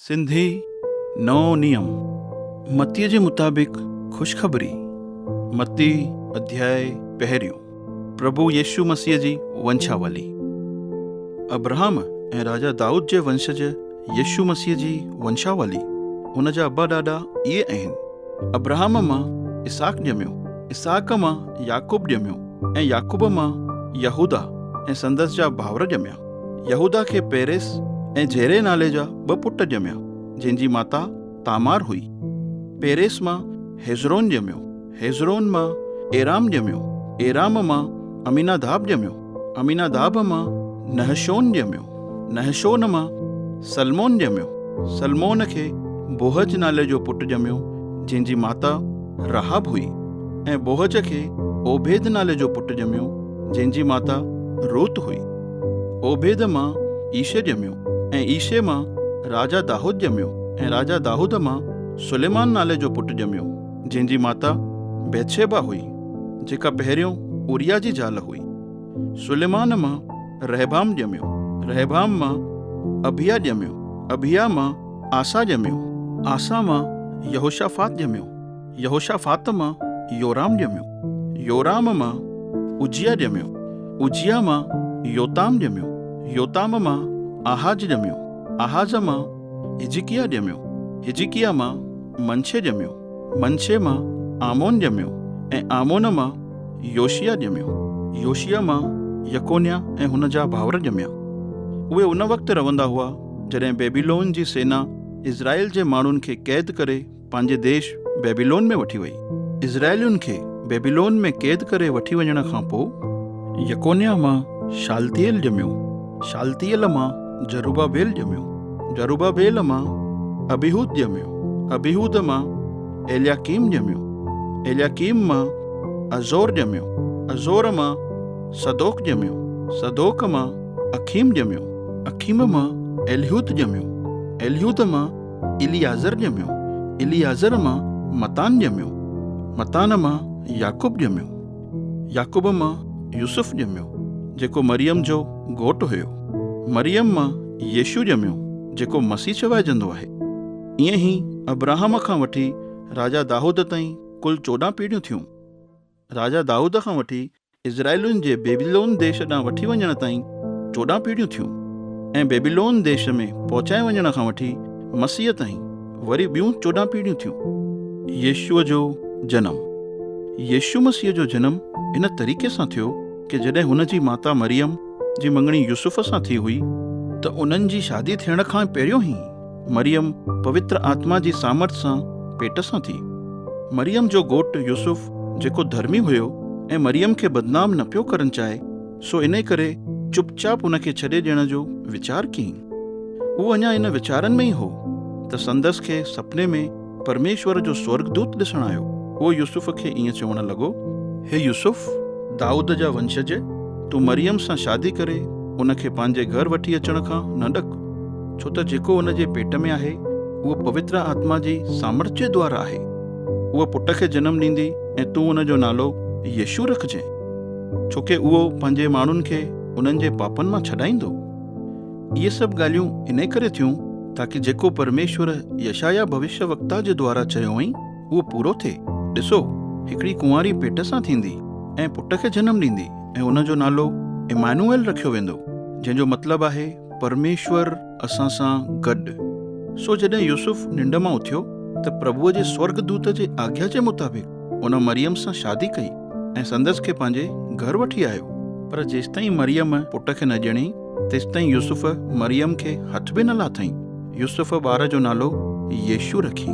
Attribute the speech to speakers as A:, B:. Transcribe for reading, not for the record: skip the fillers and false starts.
A: सिंधी नओं नियम मतीअ जे मुताबिक़ ख़ुशख़बरी। मती अध्याय पहिरियों। प्रभु यीशु मसीह जी वंशावली। अब्राहम ऐं राजा दाऊद जे वंशज यीशु मसीह जी वंशावली। हुन जा अब्बा ॾाॾा इहे आहिनि। अब्राहम मां इसहाक ॼमियो, इसहाक मां याकूब ॼमियो ऐं याकूब मां यहूदा ऐं संदसि जा भाउर ॼमिया। यहूदा खे पेरेस ऐं जेरे नाले जा 2 पुट ॼमिया, जंहिंजी माता तामार हुई। पेरेस मां हेज़रोन ॼमियो, हेज़रोन मां एराम ॼमियो, एराम मां अमीनादाब ॼमियो, अमीनादाब मां नहशोन ॼमियो, नहशोन मां सलमोन ॼमियो, सलमोन खे बोहज नाले जो पुटु ॼमियो, जंहिंजी माता रहाब हुई। ऐं बोहज खे ओबेद नाले जो पुटु ॼमियो, जंहिंजी माता रूत हुई। ओबेद मां ईशे ॼमियो ऐं ईशे मां राजा दाऊद ॼमियो ऐं राजा दाऊद मां सुलेमान नाले जो पुटु ॼमियो, जंहिंजी माता बेतशेबा हुई, जेका पहिरियों उरिया जी ज़ाल हुई। सुलेमान मां रहबाम ॼमियो, रहबाम मां अबिया ॼमियो, अबिया मां आसा ॼमियो, आसा मां यहोशाफात ॼमियो, यहोशाफात मां योराम ॼमियो, योराम मां उजिया ॼमियो, उजिया मां योताम ॼमियो, योताम मां आहाज ॼमियो, आहाज मां हिजकिया ॼमियो, हिजकिया मां मनशे ॼमियो, मनशे मां आमोन ॼमियो ऐं आमोन मां योशिया ॼमियो, योशिया मां यकोन्या ऐं हुन जा भाउर ॼमिया। उहे उन वक़्तु रवंदा हुआ जॾहिं बेबीलोन जी सेना इज़राइल जे माण्हुनि खे क़ैद करे पंहिंजे देश बेबीलोन में वठी वई। इज़राइलियुनि खे बेबीलोन में क़ैद करे वठी वञण खां पोइ यकोन्या मां शालतियल ॼमियो, शालतियल मां जरुबाबेल ॼमियो, जरुबाबेल मां अबीहूद ॼमियो, अबीहूद मां एलियाकीम ॼमियो, एलियाकीम मां अज़ोर ॼमियो, अज़ोर मां सदोक ॼमियो, सदोक मां अखीम ॼमियो, अखीम मां एलिहूद ॼमियो, एलिहूद मां इलियाज़र ॼमियो, इलियाज़र मां मतान ॼमियो, मतान मां याकूब ॼमियो, याकूब मां यूसुफ ॼमियो, जेको मरियम जो घोटु हुयो, मरियम मां यीशु ॼमियो, जेको मसीह चवाइजंदो आहे। ईअं ई अब्राहम खां वठी राजा दाऊद ताईं कुल 14 पीढ़ियूं थियूं। राजा दाऊद खां वठी इज़राइलियुनि जे बेबीलोन देश ॾांहुं वठी वञण ताईं 14 पीढ़ियूं थियूं ऐं बेबीलोन देश में पहुचाए वञण खां वठी मसीह ताईं वरी ॿियूं 14 पीढ़ियूं थियूं। यीशुअ जो जनम। यीशु मसीह जो जनम इन तरीक़े सां थियो कि जॾहिं हुन जी माता मरियम जी मंगणी यूसुफ सां थी हुई त उन्हनि जी शादी थियण खां पहिरियों ई मरियम पवित्र आत्मा जी सामर्थ सां पेट सां थी। मरियम जो घोटु यूसुफ जेको धर्मी हुयो ऐं मरियम खे बदनाम न पियो करणु चाहे, सो इन करे चुपचाप उन खे छॾे ॾियण जो वीचार कयईं। उहो अञा इन वीचारनि में ई हो त संदसि खे सपने में परमेश्वर जो स्वर्गदूत ॾिसण आयो। उहो यूसुफ खे ईअं चवणु लॻो, हे यूसुफ, दाऊद जा वंशज, तूं मरियम सां शादी करे उन खे पंहिंजे घर वठी अचण खां न ॾक, छो त जेको उन जे पेट में आहे उहो पवित्र आत्मा जी सामर्थ जे द्वारा आहे। उहो पुट खे जनम ॾींदी ऐं तूं उन जो नालो यीशु रखजांइ, छोकी उहो पंहिंजे माण्हुनि खे उन्हनि जे पापनि मां छॾाईंदो। इहे सभु ॻाल्हियूं इन करे थियूं ताकि जेको परमेश्वर यशाया भविष्यवक्ता जे द्वारा चयो हुई उहो पूरो थिए। ॾिसो, हिकिड़ी कुंवारी पेट सां थींदी ऐं पुट खे जनम ॾींदी ऐं उन जो नालो इमानुएल रखियो वेंदो, जंहिंजो मतिलबु आहे परमेश्वर असां सां गॾु। सो जॾहिं यूसुफ निंड मां उथियो त प्रभुअ जे स्वर्गदूत जे आज्ञा जे मुताबिक़ उन मरियम सां शादी कई ऐं संदसि खे पंहिंजे घर वठी आयो। पर जेसिताईं मरियम पुट खे न ॼणी, तेसिताईं यूसुफ मरियम खे हथ बि न लाथईं। यूसुफ ॿार जो नालो यीशु रखी।